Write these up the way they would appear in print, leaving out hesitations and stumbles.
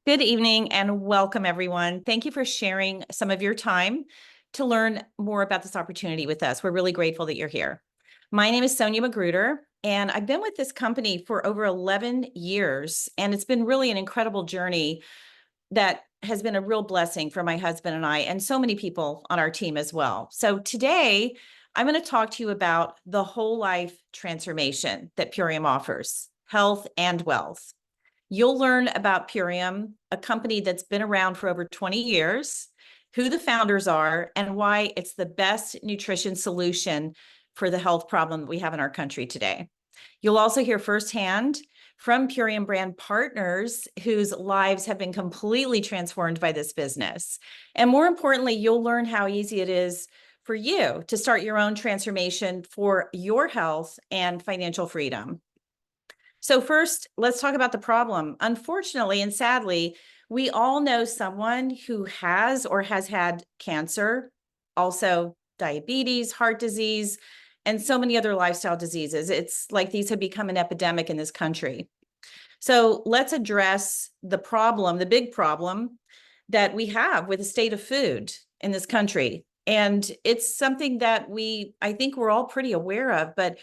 Good evening and welcome, everyone. Thank you for sharing some of your time to learn more about this opportunity with us. We're really grateful that you're here. My name is Sonia Magruder, and I've been with this company for over 11 years, and it's been really an incredible journey that has been a real blessing for my husband and I, and so many people on our team as well. So today, I'm going to talk to you about the whole life transformation that Purium offers, health and wealth. You'll learn about Purium, a company that's been around for over 20 years, who the founders are, and why it's the best nutrition solution for the health problem that we have in our country today. You'll also hear firsthand from Purium brand partners whose lives have been completely transformed by this business. And more importantly, you'll learn how easy it is for you to start your own transformation for your health and financial freedom. So first, let's talk about the problem. Unfortunately and sadly, we all know someone who has or has had cancer, also diabetes, heart disease, and so many other lifestyle diseases. It's like these have become an epidemic in this country. So let's address the problem, the big problem that we have with the state of food in this country. And it's something that I think we're all pretty aware of, but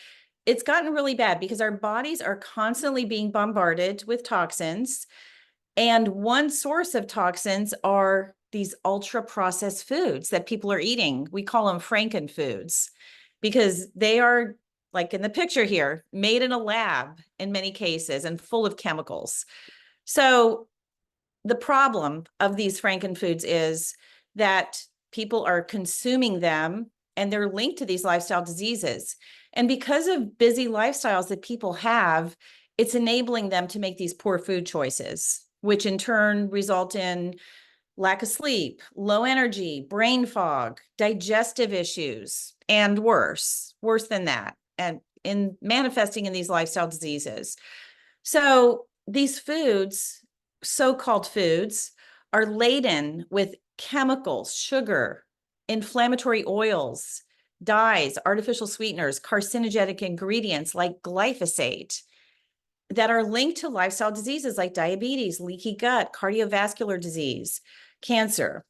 it's gotten really bad because our bodies are constantly being bombarded with toxins. And one source of toxins are these ultra processed foods that people are eating. We call them Franken foods because they are, like in the picture here, made in a lab in many cases and full of chemicals. So the problem of these Franken foods is that people are consuming them and they're linked to these lifestyle diseases. And because of busy lifestyles that people have, it's enabling them to make these poor food choices, which in turn result in lack of sleep, low energy, brain fog, digestive issues, and worse than that, and in manifesting in these lifestyle diseases. So these foods, so-called foods, are laden with chemicals, sugar, inflammatory oils, dyes, artificial sweeteners, carcinogenic ingredients like glyphosate that are linked to lifestyle diseases like diabetes, leaky gut, cardiovascular disease, cancer.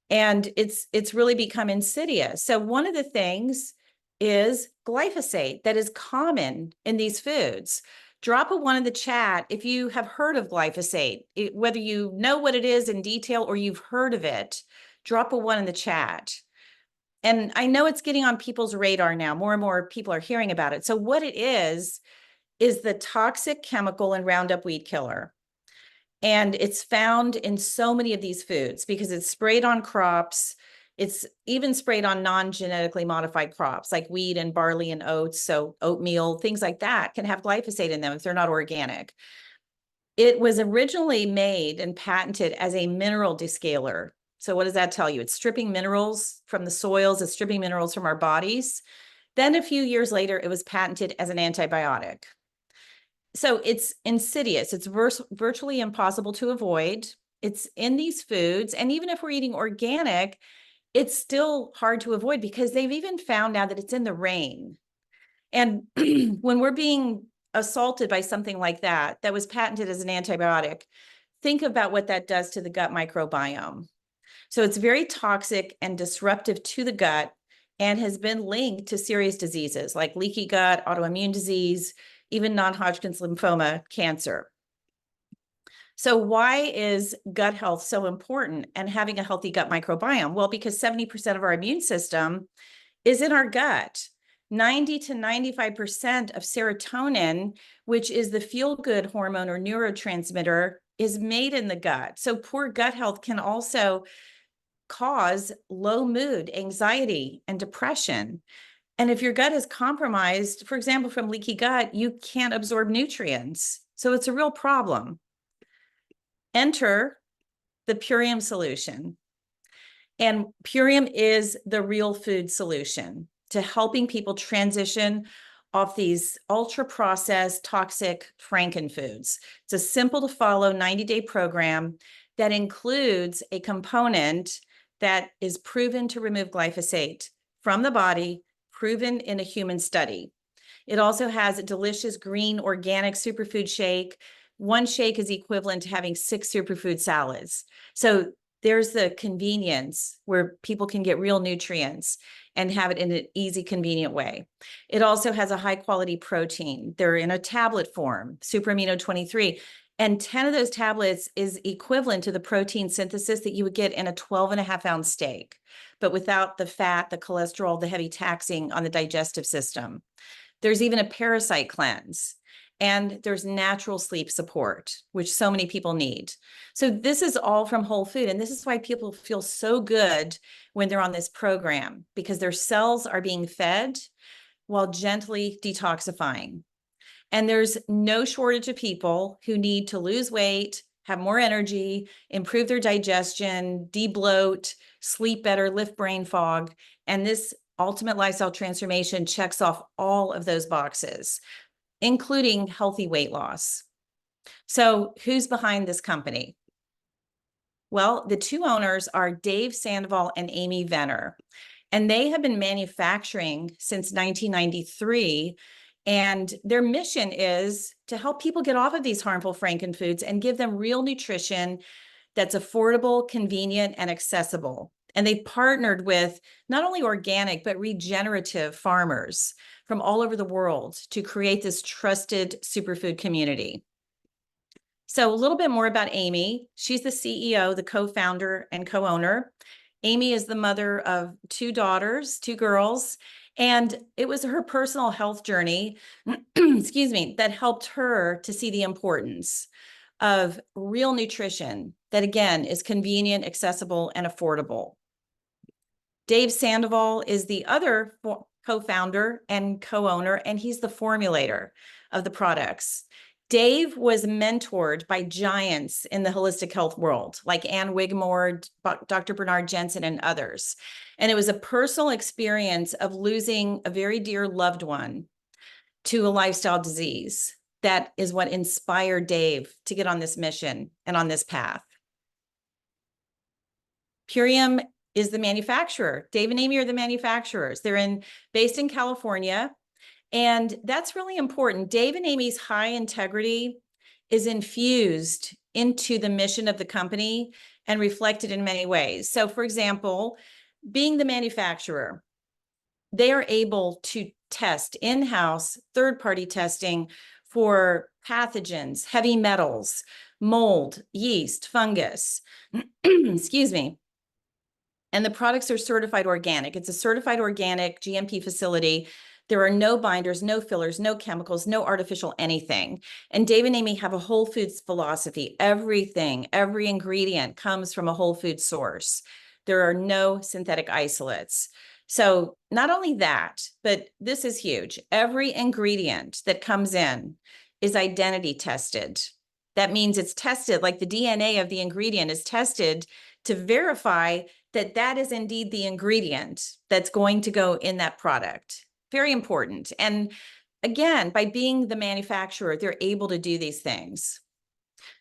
And it's really become insidious. So one of the things is glyphosate that is common in these foods. Drop a one in the chat if you have heard of glyphosate, whether you know what it is in detail or you've heard of it. Drop a one in the chat. And I know it's getting on people's radar now. More and more people are hearing about it. So what it is the toxic chemical in Roundup weed killer. And it's found in so many of these foods because it's sprayed on crops. It's even sprayed on non-genetically modified crops like wheat and barley and oats. So oatmeal, things like that can have glyphosate in them if they're not organic. It was originally made and patented as a mineral descaler. So what does that tell you? It's stripping minerals from the soils, it's stripping minerals from our bodies. Then a few years later, it was patented as an antibiotic. So it's insidious. It's virtually impossible to avoid. It's in these foods. And even if we're eating organic, it's still hard to avoid because they've even found now that it's in the rain. And when we're being assaulted by something like that was patented as an antibiotic, think about what that does to the gut microbiome. So it's very toxic and disruptive to the gut and has been linked to serious diseases like leaky gut, autoimmune disease, even non-Hodgkin's lymphoma, cancer. So why is gut health so important and having a healthy gut microbiome? Well, because 70% of our immune system is in our gut. 90 to 95% of serotonin, which is the feel-good hormone or neurotransmitter, is made in the gut. So poor gut health can also cause low mood, anxiety, and depression. And if your gut is compromised, for example, from leaky gut, you can't absorb nutrients. So it's a real problem. Enter the Purium solution. And Purium is the real food solution to helping people transition off these ultra-processed, toxic Franken foods. It's a simple to follow 90-day program that includes a component that is proven to remove glyphosate from the body, proven in a human study. It also has a delicious green organic superfood shake One shake is equivalent to having 6 superfood salads. So there's the convenience where people can get real nutrients and have it in an easy, convenient way. It also has a high quality protein. They're in a tablet form, super amino 23. And 10 of those tablets is equivalent to the protein synthesis that you would get in a 12.5-ounce steak, but without the fat, the cholesterol, the heavy taxing on the digestive system. There's even a parasite cleanse. And there's natural sleep support, which so many people need. So this is all from whole food. And this is why people feel so good when they're on this program, because their cells are being fed while gently detoxifying. And there's no shortage of people who need to lose weight, have more energy, improve their digestion, de-bloat, sleep better, lift brain fog. And this ultimate lifestyle transformation checks off all of those boxes, including healthy weight loss. So who's behind this company? Well, the two owners are Dave Sandoval and Amy Venner, and they have been manufacturing since 1993. And their mission is to help people get off of these harmful frankenfoods and give them real nutrition that's affordable, convenient, and accessible. And they partnered with not only organic, but regenerative farmers from all over the world to create this trusted superfood community. So a little bit more about Amy. She's the CEO, the co-founder and co-owner. Amy is the mother of 2 daughters, 2 girls, and it was her personal health journey, excuse me, that helped her to see the importance of real nutrition that, again, is convenient, accessible, and affordable. Dave Sandoval is the other co-founder and co-owner, and he's the formulator of the products. Dave was mentored by giants in the holistic health world, like Ann Wigmore, Dr. Bernard Jensen, and others. And it was a personal experience of losing a very dear loved one to a lifestyle disease. That is what inspired Dave to get on this mission and on this path. Purium is the manufacturer. Dave and Amy are the manufacturers. They're based in California. And that's really important. Dave and Amy's high integrity is infused into the mission of the company and reflected in many ways. So for example, being the manufacturer, they are able to test in-house third-party testing for pathogens, heavy metals, mold, yeast, fungus, excuse me. And the products are certified organic. It's a certified organic GMP facility. There are no binders, no fillers, no chemicals, no artificial anything. And Dave and Amy have a whole foods philosophy. Everything, every ingredient comes from a whole food source. There are no synthetic isolates. So not only that, but this is huge. Every ingredient that comes in is identity tested. That means it's tested, like the DNA of the ingredient is tested to verify that that is indeed the ingredient that's going to go in that product. Very important. And again, by being the manufacturer, they're able to do these things.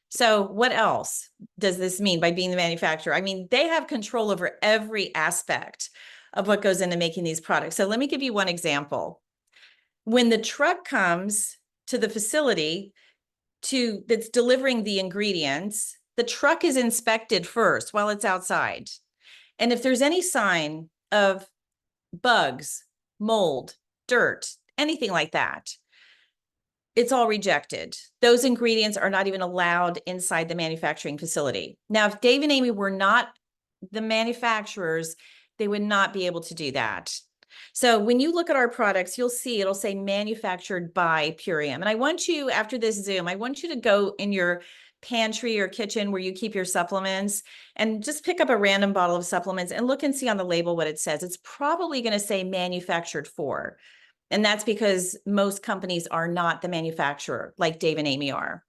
So what else does this mean by being the manufacturer? I mean, they have control over every aspect of what goes into making these products. So let me give you one example. When the truck comes to the facility that's delivering the ingredients, the truck is inspected first while it's outside. And if there's any sign of bugs, mold, dirt, anything like that, it's all rejected. Those ingredients are not even allowed inside the manufacturing facility. Now, if Dave and Amy were not the manufacturers, they would not be able to do that. So when you look at our products, you'll see it'll say manufactured by Purium. And I want you, after this Zoom, I want you to go in your pantry or kitchen where you keep your supplements and just pick up a random bottle of supplements and look and see on the label what it says. It's probably going to say manufactured for. And that's because most companies are not the manufacturer like Dave and Amy are.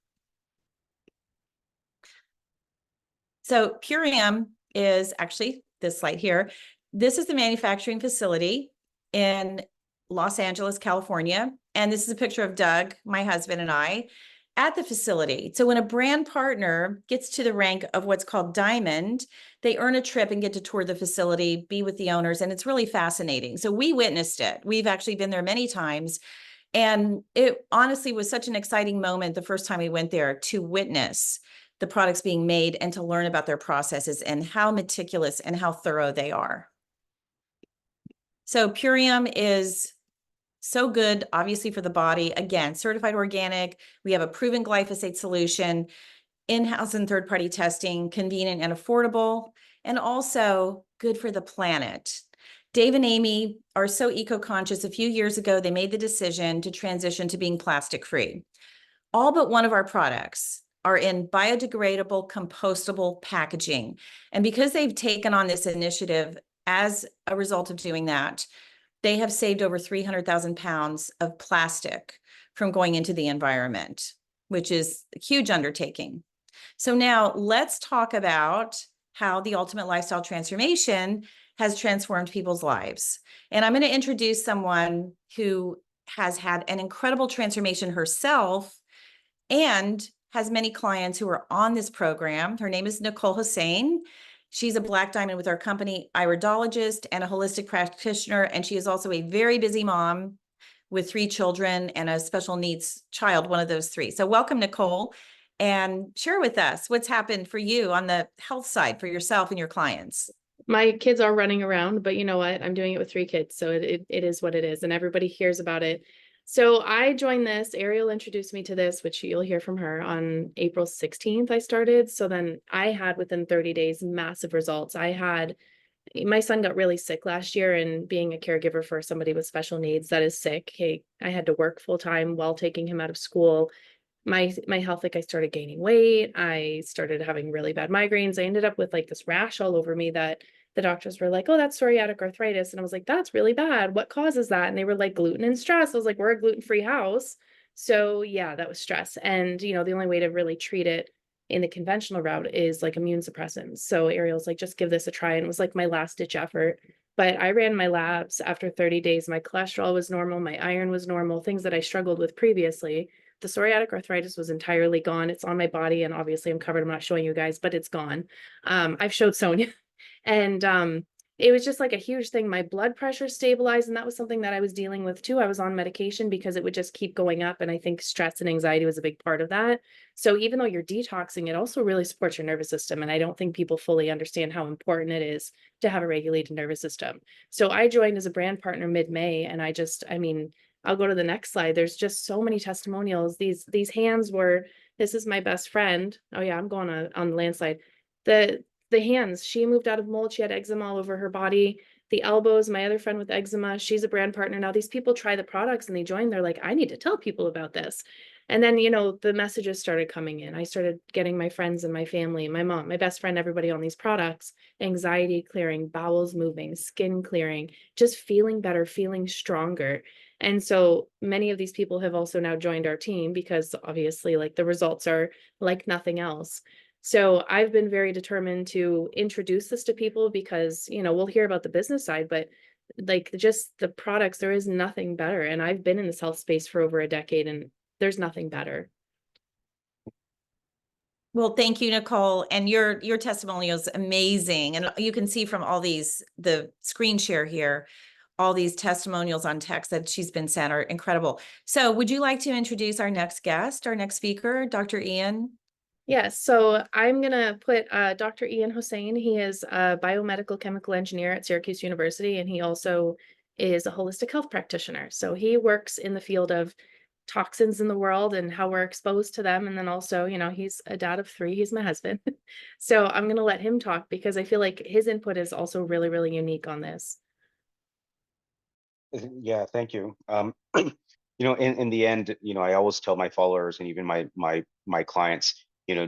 So Purium is actually this slide here. This is the manufacturing facility in Los Angeles, California. And this is a picture of Doug, my husband, and I at the facility. So when a brand partner gets to the rank of what's called Diamond, they earn a trip and get to tour the facility, be with the owners, and it's really fascinating. So we witnessed it. We've actually been there many times. And it honestly was such an exciting moment the first time we went there to witness the products being made and to learn about their processes and how meticulous and how thorough they are. So Purium is so good, obviously, for the body. Again, certified organic. We have a proven glyphosate solution, in-house and third-party testing, convenient and affordable, and also good for the planet. Dave and Amy are so eco-conscious. A few years ago, they made the decision to transition to being plastic-free. All but one of our products are in biodegradable, compostable packaging. And because they've taken on this initiative as a result of doing that, they have saved over 300,000 pounds of plastic from going into the environment, which is a huge undertaking. So now let's talk about how the ultimate lifestyle transformation has transformed people's lives. And I'm going to introduce someone who has had an incredible transformation herself and has many clients who are on this program. Her name is Nicole Hussein. She's a Black Diamond with our company, iridologist and a holistic practitioner, and she is also a very busy mom with 3 children and a special needs child, one of those 3. So welcome, Nicole, and share with us what's happened for you on the health side for yourself and your clients. My kids are running around, but you know what? I'm doing it with 3 kids, so it is what it is, and everybody hears about it. So I joined this. Ariel introduced me to this, which you'll hear from her on April 16th. I started. So then I had within 30 days massive results. My son got really sick last year, and being a caregiver for somebody with special needs that is sick, I had to work full time while taking him out of school. My health, like I started gaining weight. I started having really bad migraines. I ended up with like this rash all over me that the doctors were like, oh, that's psoriatic arthritis. And I was like, that's really bad. What causes that? And they were like, gluten and stress. I was like, we're a gluten-free house. So yeah, that was stress. And, the only way to really treat it in the conventional route is like immune suppressants. So Ariel's like, just give this a try. And it was like my last ditch effort. But I ran my labs after 30 days. My cholesterol was normal. My iron was normal, things that I struggled with previously. The psoriatic arthritis was entirely gone. It's on my body, and obviously I'm covered. I'm not showing you guys, but it's gone. I've showed Sonia. And it was just like a huge thing. My blood pressure stabilized, and that was something that I was dealing with too. I was on medication because it would just keep going up, and I think stress and anxiety was a big part of that. So even though you're detoxing, it also really supports your nervous system, and I don't think people fully understand how important it is to have a regulated nervous system. So I joined as a brand partner mid-May, and I'll go to the next slide. There's just so many testimonials. These hands were, this is my best friend. Oh yeah, I'm going on the landslide. The hands, she moved out of mold. She had eczema all over her body. The elbows, my other friend with eczema, she's a brand partner. Now these people try the products and they join. They're like, I need to tell people about this. And then, the messages started coming in. I started getting my friends and my family, my mom, my best friend, everybody on these products, anxiety clearing, bowels moving, skin clearing, just feeling better, feeling stronger. And so many of these people have also now joined our team because obviously like the results are like nothing else. So I've been very determined to introduce this to people because, we'll hear about the business side, but like just the products, there is nothing better. And I've been in this health space for over a decade and there's nothing better. Well, thank you, Nicole. And your testimonial is amazing. And you can see from all these, the screen share here, all these testimonials on text that she's been sent are incredible. So would you like to introduce our next guest, our next speaker, Dr. Ian? Yes, so I'm going to put Dr. Ian Hussein. He is a biomedical chemical engineer at Syracuse University, and he also is a holistic health practitioner. So he works in the field of toxins in the world and how we're exposed to them. And then also, he's a dad of 3. He's my husband. So I'm going to let him talk because I feel like his input is also really, really unique on this. Yeah, thank you. In the end, I always tell my followers and even my clients, many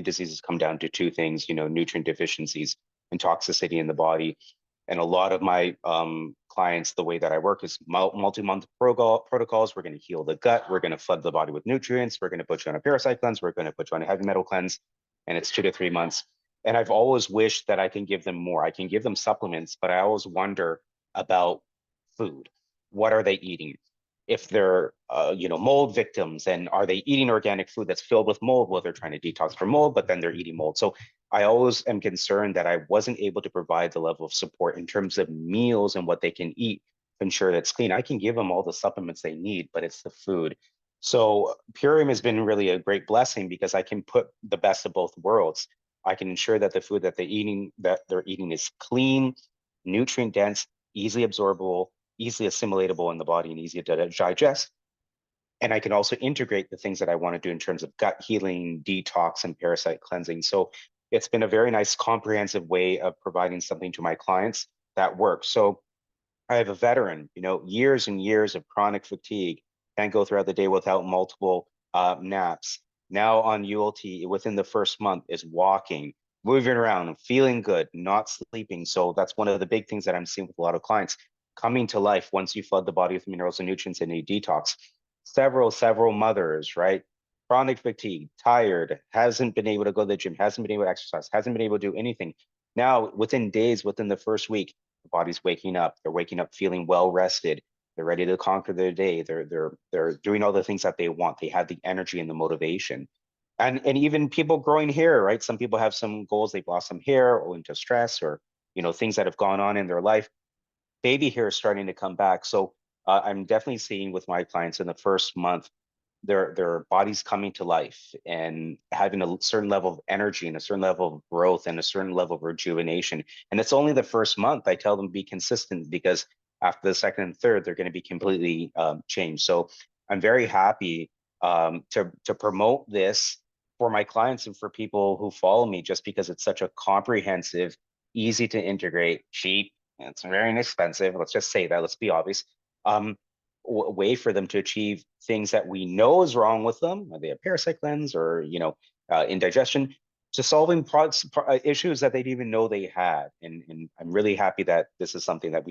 diseases come down to 2 things, nutrient deficiencies and toxicity in the body. And a lot of my clients, the way that I work is multi-month protocols. We're going to heal the gut. We're going to flood the body with nutrients. We're going to put you on a parasite cleanse. We're going to put you on a heavy metal cleanse. And it's 2 to 3 months. And I've always wished that I can give them more. I can give them supplements, but I always wonder about food. What are they eating? If they're mold victims, and are they eating organic food that's filled with mold? Well, they're trying to detox from mold, but then they're eating mold. So I always am concerned that I wasn't able to provide the level of support in terms of meals and what they can eat ensure that it's clean. I can give them all the supplements they need, but it's the food. So Purium has been really a great blessing because I can put the best of both worlds. I can ensure that the food that they're eating is clean, nutrient dense, easily absorbable, easily assimilatable in the body, and easy to digest. And I can also integrate the things that I want to do in terms of gut healing, detox, and parasite cleansing. So it's been a very nice comprehensive way of providing something to my clients that works. So I have a veteran, years and years of chronic fatigue, can't go throughout the day without multiple naps. Now on ULT, within the first month, is walking, moving around, feeling good, not sleeping. So that's one of the big things that I'm seeing with a lot of clients coming to life once you flood the body with minerals and nutrients and a detox. Several mothers, right? Chronic fatigue, tired, hasn't been able to go to the gym, hasn't been able to exercise, hasn't been able to do anything. Now, within days, within the first week, the body's waking up. They're waking up feeling well rested. They're ready to conquer their day. They're doing all the things that they want. They have the energy and the motivation. And even people growing hair, right? Some people have some goals. They've lost some hair or into stress or things that have gone on in their life. Baby hair is starting to come back. So I'm definitely seeing with my clients in the first month their bodies coming to life and having a certain level of energy and a certain level of growth and a certain level of rejuvenation. And it's only the first month. I tell them be consistent because after the second and third, they're going to be completely changed. So I'm very happy to promote this for my clients and for people who follow me, just because it's such a comprehensive, easy to integrate, cheap, and it's very inexpensive. Let's just say that. Let's be obvious. Way for them to achieve things that we know is wrong with them. They have parasite cleanse or indigestion, to solving issues that they didn't even know they had. And I'm really happy that this is something that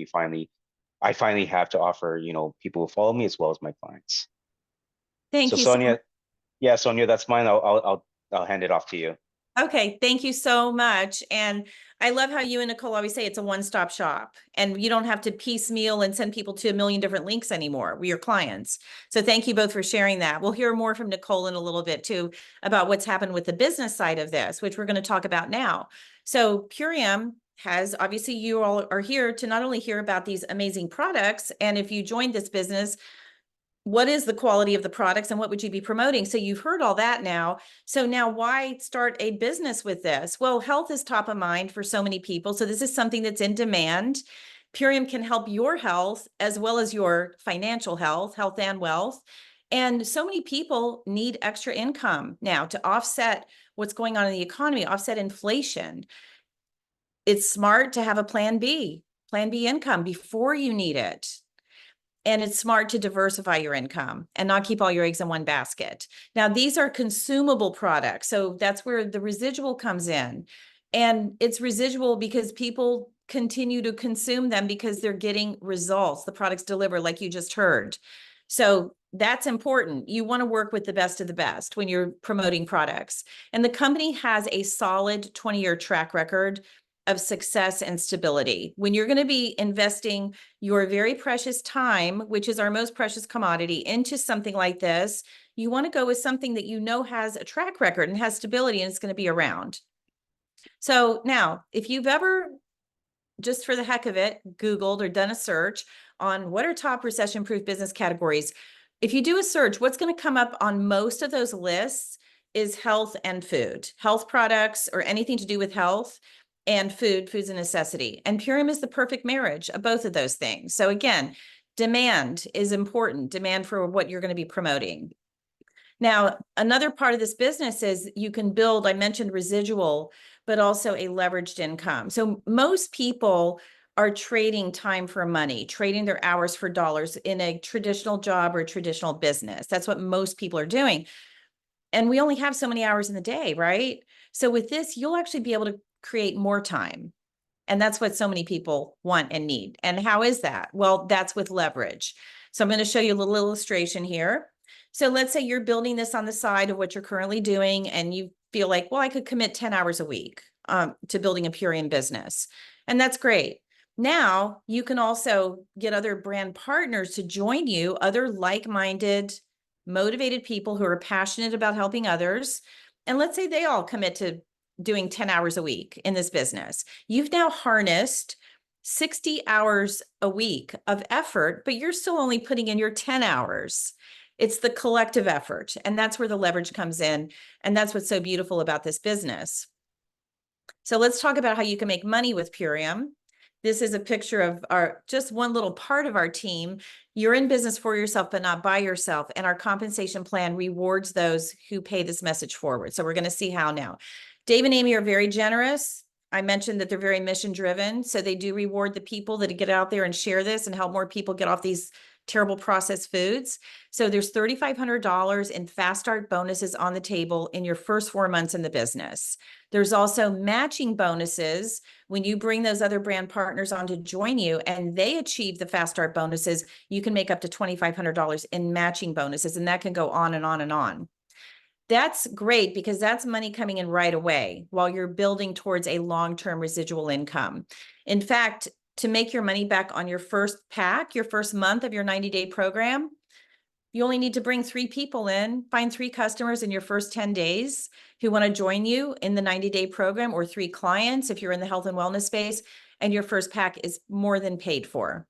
I finally have to offer people who follow me as well as my clients. Thank So you so Sonia, yeah, Sonia, that's mine. I'll hand it off to you. Okay, thank you so much. And I love how you and Nicole always say it's a one-stop shop, and you don't have to piecemeal and send people to a million different links anymore. We're your clients. So thank you both for sharing that. We'll hear more from Nicole in a little bit too about what's happened with the business side of this, which we're going to talk about now. So Purium has, obviously you all are here to not only hear about these amazing products, and if you joined this business, what is the quality of the products and what would you be promoting? So you've heard all that now. So now why start a business with this? Well, health is top of mind for so many people. So this is something that's in demand. Purium can help your health as well as your financial health and wealth. And so many people need extra income now to offset what's going on in the economy, offset inflation. It's smart to have a plan B income before you need it. And it's smart to diversify your income and not keep all your eggs in one basket. Now, these are consumable products. So that's where the residual comes in. And it's residual because people continue to consume them because they're getting results. The products deliver, like you just heard. So that's important. You want to work with the best of the best when you're promoting products. And the company has a solid 20-year track record of success and stability. When you're going to be investing your very precious time, which is our most precious commodity, into something like this, you want to go with something that you know has a track record and has stability and it's going to be around. So now, if you've ever, just for the heck of it, Googled or done a search on what are top recession-proof business categories, if you do a search, what's going to come up on most of those lists is health and food, health products or anything to do with health. And food's a necessity. And Purium is the perfect marriage of both of those things. So again, demand is important, demand for what you're going to be promoting. Now, another part of this business is you can build, I mentioned residual, but also a leveraged income. So most people are trading time for money, trading their hours for dollars in a traditional job or traditional business. That's what most people are doing. And we only have so many hours in the day, right? So with this, you'll actually be able to create more time. And that's what so many people want and need. And how is that? Well, that's with leverage. So I'm going to show you a little illustration here. So let's say you're building this on the side of what you're currently doing, and you feel like, well, I could commit 10 hours a week to building a Purium business. And that's great. Now you can also get other brand partners to join you, other like-minded, motivated people who are passionate about helping others. And let's say they all commit to doing 10 hours a week in this business. You've now harnessed 60 hours a week of effort, but you're still only putting in your 10 hours. It's the collective effort, and that's where the leverage comes in. And that's what's so beautiful about this business. So let's talk about how you can make money with Purium. This is a picture of just one little part of our team. You're in business for yourself, but not by yourself. And our compensation plan rewards those who pay this message forward. So we're going to see how now. Dave and Amy are very generous. I mentioned that they're very mission driven. So they do reward the people that get out there and share this and help more people get off these terrible processed foods. So there's $3,500 in fast start bonuses on the table in your first 4 months in the business. There's also matching bonuses when you bring those other brand partners on to join you and they achieve the fast start bonuses. You can make up to $2,500 in matching bonuses, and that can go on and on and on. That's great because that's money coming in right away while you're building towards a long-term residual income. In fact, to make your money back on your first pack, your first month of your 90-day program, you only need to bring 3 people in, find 3 customers in your first 10 days who want to join you in the 90-day program, or 3 clients if you're in the health and wellness space, and your first pack is more than paid for.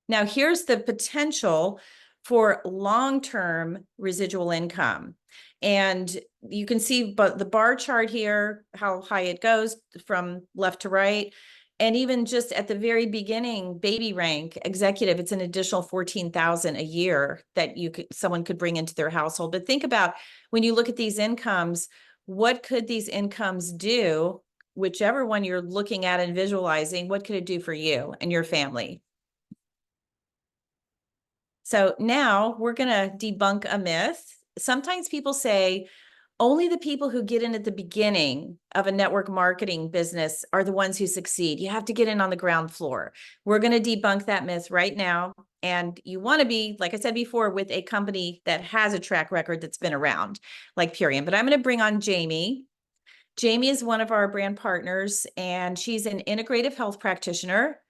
Now, here's the potential for long-term residual income. And you can see but the bar chart here, how high it goes from left to right. And even just at the very beginning, baby rank executive, it's an additional $14,000 a year that someone could bring into their household. But think about when you look at these incomes, what could these incomes do? Whichever one you're looking at and visualizing, what could it do for you and your family? So now we're going to debunk a myth. Sometimes people say, only the people who get in at the beginning of a network marketing business are the ones who succeed. You have to get in on the ground floor. We're going to debunk that myth right now. And you want to be, like I said before, with a company that has a track record that's been around, like Purium. But I'm going to bring on Jamie. Jamie is one of our brand partners, and she's an integrative health practitioner,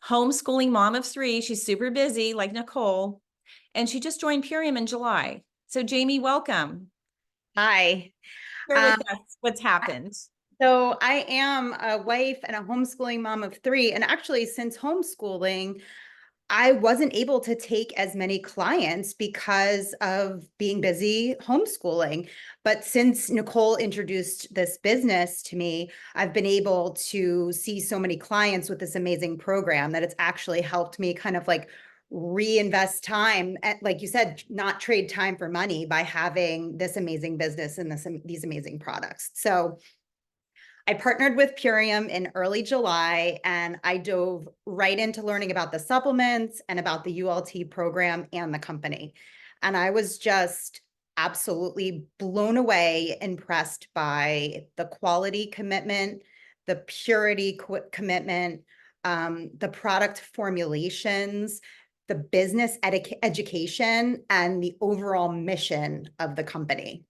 homeschooling mom of 3. She's super busy, like Nicole, and she just joined Purium in July. So Jamie, welcome. Hi. Share with us what's happened. So I am a wife and a homeschooling mom of 3. And actually, since homeschooling, I wasn't able to take as many clients because of being busy homeschooling. But since Nicole introduced this business to me, I've been able to see so many clients with this amazing program that it's actually helped me kind of like reinvest time, like you said, not trade time for money by having this amazing business and these amazing products. So I partnered with Purium in early July, and I dove right into learning about the supplements and about the ULT program and the company. And I was just absolutely blown away, impressed by the quality commitment, the purity commitment, the product formulations, the business education, and the overall mission of the company.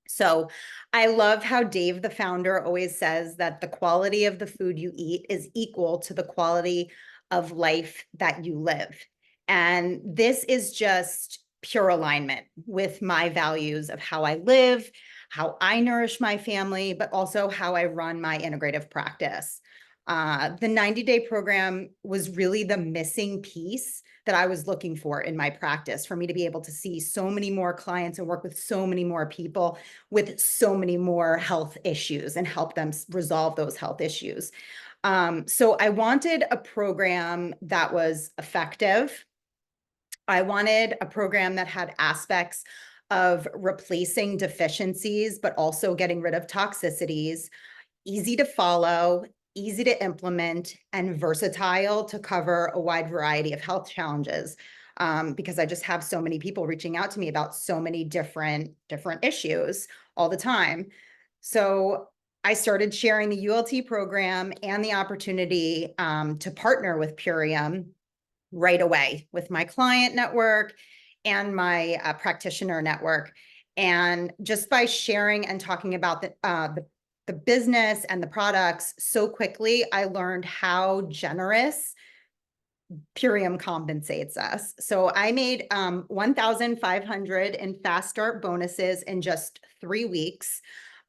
So I love how Dave, the founder, always says that the quality of the food you eat is equal to the quality of life that you live. And this is just pure alignment with my values of how I live, how I nourish my family, but also how I run my integrative practice. The 90-day program was really the missing piece that I was looking for in my practice, for me to be able to see so many more clients and work with so many more people with so many more health issues and help them resolve those health issues. So I wanted a program that was effective. I wanted a program that had aspects of replacing deficiencies, but also getting rid of toxicities, easy to follow, easy to implement, and versatile to cover a wide variety of health challenges. Because I just have so many people reaching out to me about so many different issues all the time. So I started sharing the ULT program and the opportunity to partner with Purium right away with my client network and my practitioner network. And just by sharing and talking about the business and the products so quickly, I learned how generous Purium compensates us. So I made 1,500 in fast start bonuses in just 3 weeks.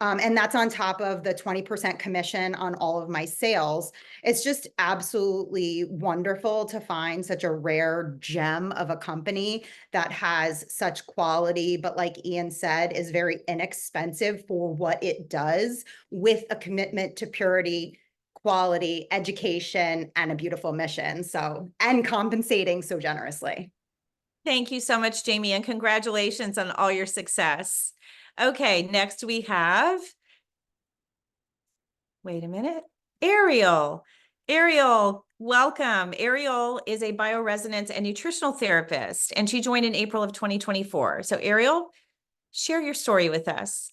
And that's on top of the 20% commission on all of my sales. It's just absolutely wonderful to find such a rare gem of a company that has such quality, but like Ian said, is very inexpensive for what it does, with a commitment to purity, quality, education, and a beautiful mission. So, and compensating so generously. Thank you so much, Jamie, and congratulations on all your success. Okay, next we have, wait a minute, Ariel. Ariel, welcome. Ariel is a bioresonance and nutritional therapist, and she joined in April of 2024. So Ariel, share your story with us.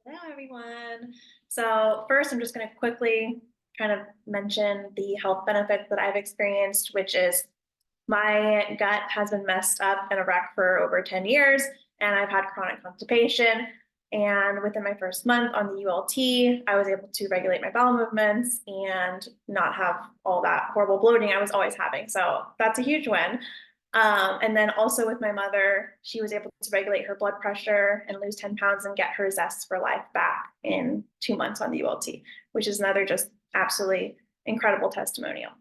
Hello, everyone. So first, I'm just going to quickly kind of mention the health benefits that I've experienced, which is my gut has been messed up and a wreck for over 10 years, and I've had chronic constipation. And within my first month on the ULT, I was able to regulate my bowel movements and not have all that horrible bloating I was always having. So that's a huge win. And then also with my mother, she was able to regulate her blood pressure and lose 10 pounds and get her zest for life back in 2 months on the ULT, which is another just absolutely incredible testimonial.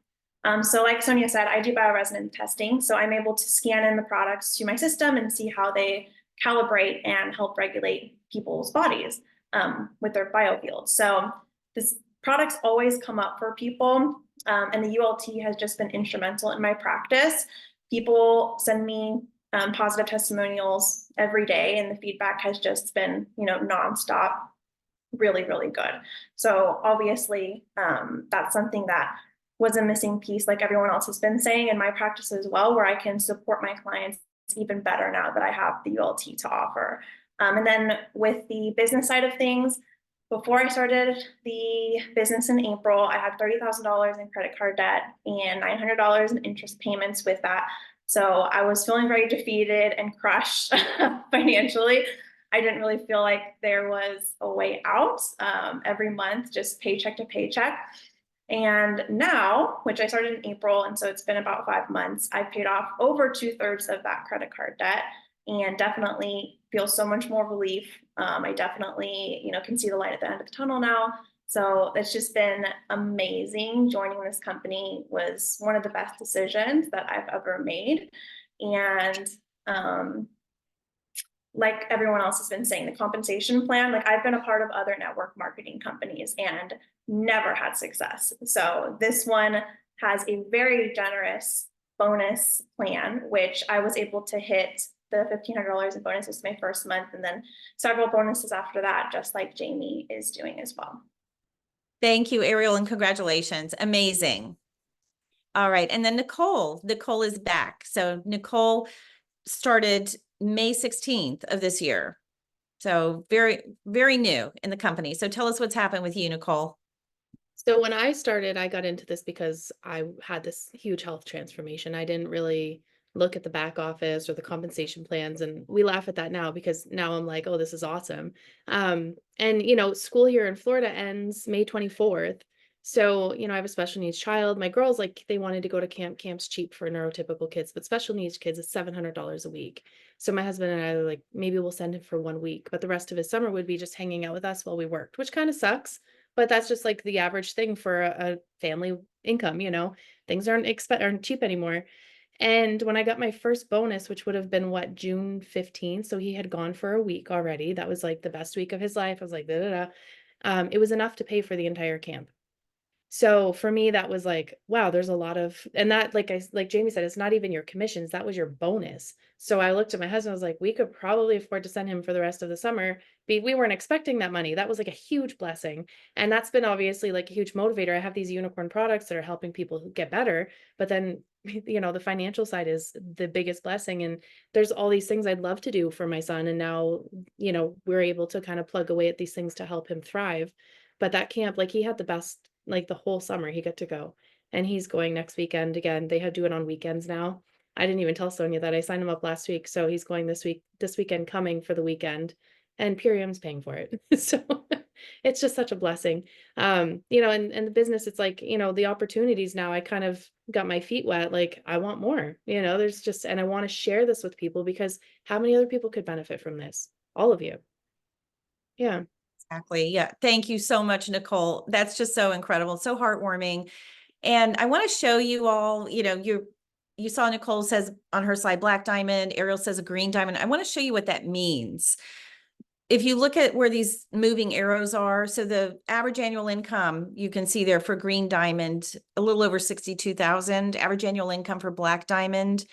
So like Sonia said, I do bioresonance testing. So I'm able to scan in the products to my system and see how they calibrate and help regulate people's bodies with their biofields. So this products always come up for people. And the ULT has just been instrumental in my practice. People send me positive testimonials every day, and the feedback has just been, nonstop, really, really good. So obviously, that's something that was a missing piece, like everyone else has been saying in my practice as well, where I can support my clients even better now that I have the ULT to offer. And then with the business side of things, before I started the business in April, I had $30,000 in credit card debt and $900 in interest payments with that. So I was feeling very defeated and crushed financially. I didn't really feel like there was a way out every month, just paycheck to paycheck. And now, which I started in April, and so it's been about 5 months, I've paid off over 2/3 of that credit card debt and definitely feel so much more relief. I definitely, can see the light at the end of the tunnel now. So it's just been amazing. Joining this company was one of the best decisions that I've ever made. And like everyone else has been saying, the compensation plan, like I've been a part of other network marketing companies and never had success. So this one has a very generous bonus plan, which I was able to hit the $1,500 in bonuses my first month, and then several bonuses after that, just like Jamie is doing as well. Thank you, Ariel, and congratulations. Amazing. All right. And then Nicole is back. So Nicole started May 16th of this year. So very, very new in the company. So tell us what's happened with you, Nicole. So when I started, I got into this because I had this huge health transformation. I didn't really look at the back office or the compensation plans. And we laugh at that now because now I'm like, oh, this is awesome. And school here in Florida ends May 24th. So, I have a special needs child. My girls, like, they wanted to go to camp. Camp's cheap for neurotypical kids, but special needs kids is $700 a week. So my husband and I are like, maybe we'll send him for 1 week, but the rest of his summer would be just hanging out with us while we worked, which kind of sucks. But that's just like the average thing for a family income, things aren't cheap anymore. And when I got my first bonus, which would have been June 15th. So he had gone for a week already. That was like the best week of his life. I was like, da, da, da. It was enough to pay for the entire camp. So for me, that was like, wow, there's a lot of, and that, like Jamie said, it's not even your commissions, that was your bonus. So I looked at my husband, I was like, we could probably afford to send him for the rest of the summer. We weren't expecting that money. That was like a huge blessing. And that's been obviously like a huge motivator. I have these unicorn products that are helping people get better, but then, the financial side is the biggest blessing. And there's all these things I'd love to do for my son. And now, we're able to kind of plug away at these things to help him thrive. But that camp, like he had the best, like the whole summer he got to go, and he's going next weekend again. They do it on weekends now. I didn't even tell Sonia that. I signed him up last week. So he's going this weekend coming for the weekend, and Purium's paying for it. So it's just such a blessing. And the business, it's like, the opportunities now, I kind of got my feet wet. Like I want more, there's just, and I want to share this with people because how many other people could benefit from this? All of you. Yeah. Exactly. Yeah. Thank you so much, Nicole. That's just so incredible. So heartwarming. And I want to show you all, you saw Nicole says on her slide, black diamond, Ariel says a green diamond. I want to show you what that means. If you look at where these moving arrows are, so the average annual income, you can see there for green diamond, a little over 62,000, average annual income for black diamond,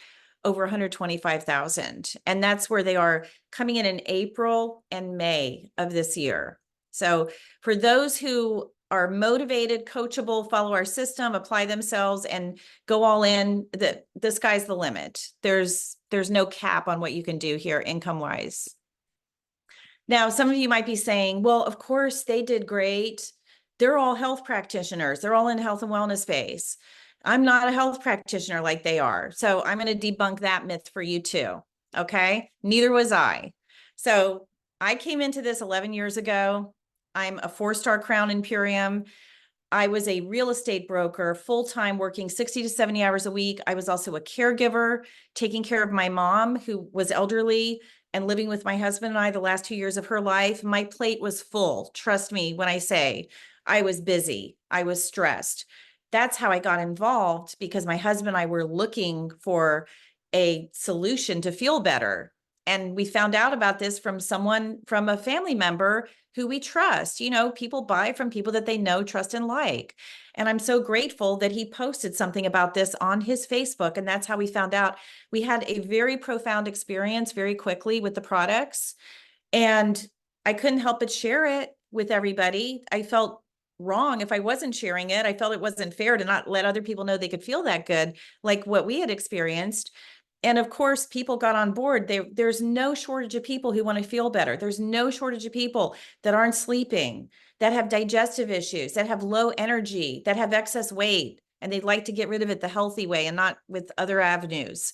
over 125,000. And that's where they are coming in April and May of this year. So for those who are motivated, coachable, follow our system, apply themselves and go all in, the sky's the limit. There's no cap on what you can do here income wise. Now, some of you might be saying, well, of course they did great. They're all health practitioners. They're all in health and wellness space. I'm not a health practitioner like they are. So I'm going to debunk that myth for you too. Okay. Neither was I. So I came into this 11 years ago. I'm a 4-star crown in Purium. I was a real estate broker, full-time, working 60 to 70 hours a week. I was also a caregiver, taking care of my mom who was elderly and living with my husband and I the last 2 years of her life. My plate was full. Trust me when I say I was busy. I was stressed. That's how I got involved, because my husband and I were looking for a solution to feel better. And we found out about this from a family member who we trust. People buy from people that they know, trust, and like. And I'm so grateful that he posted something about this on his Facebook. And that's how we found out. We had a very profound experience very quickly with the products. And I couldn't help but share it with everybody. I felt wrong if I wasn't sharing it. I felt it wasn't fair to not let other people know they could feel that good, like what we had experienced. And of course, people got on board. There's no shortage of people who want to feel better. There's no shortage of people that aren't sleeping, that have digestive issues, that have low energy, that have excess weight, and they'd like to get rid of it the healthy way and not with other avenues.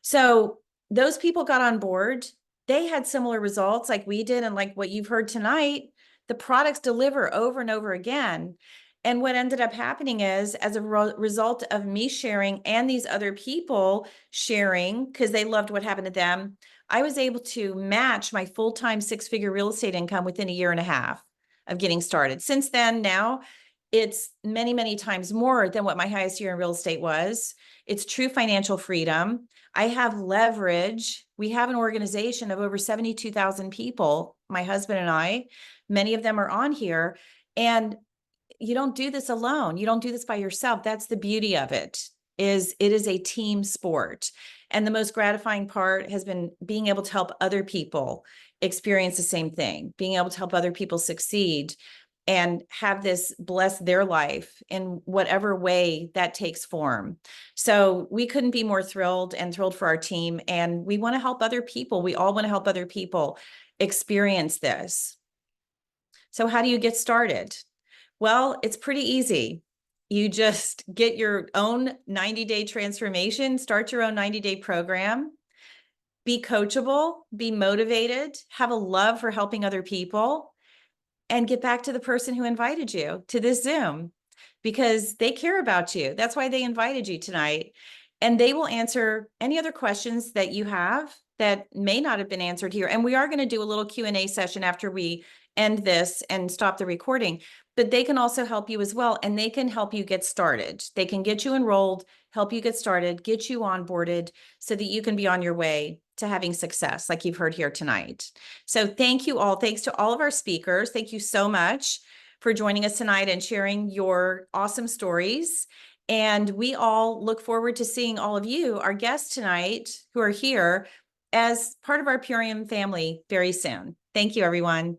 So those people got on board. They had similar results like we did. And like what you've heard tonight, the products deliver over and over again. And what ended up happening is, as a result of me sharing and these other people sharing, because they loved what happened to them, I was able to match my full-time 6-figure real estate income within a year and a half of getting started. Since then, now it's many, many times more than what my highest year in real estate was. It's true financial freedom. I have leverage. We have an organization of over 72,000 people, my husband and I. Many of them are on here. And you don't do this alone. You don't do this by yourself. That's the beauty of it is a team sport. And the most gratifying part has been being able to help other people experience the same thing, being able to help other people succeed and have this bless their life in whatever way that takes form. So we couldn't be more thrilled for our team. And we want to help other people. We all want to help other people experience this. So how do you get started? Well, it's pretty easy. You just get your own 90-day transformation, start your own 90-day program, be coachable, be motivated, have a love for helping other people, and get back to the person who invited you to this Zoom, because they care about you. That's why they invited you tonight. And they will answer any other questions that you have that may not have been answered here. And we are going to do a little Q&A session after we end this and stop the recording, but they can also help you as well. And they can help you get started. They can get you enrolled, help you get started, get you onboarded so that you can be on your way to having success like you've heard here tonight. So thank you all. Thanks to all of our speakers. Thank you so much for joining us tonight and sharing your awesome stories. And we all look forward to seeing all of you, our guests tonight, who are here as part of our Purium family very soon. Thank you, everyone.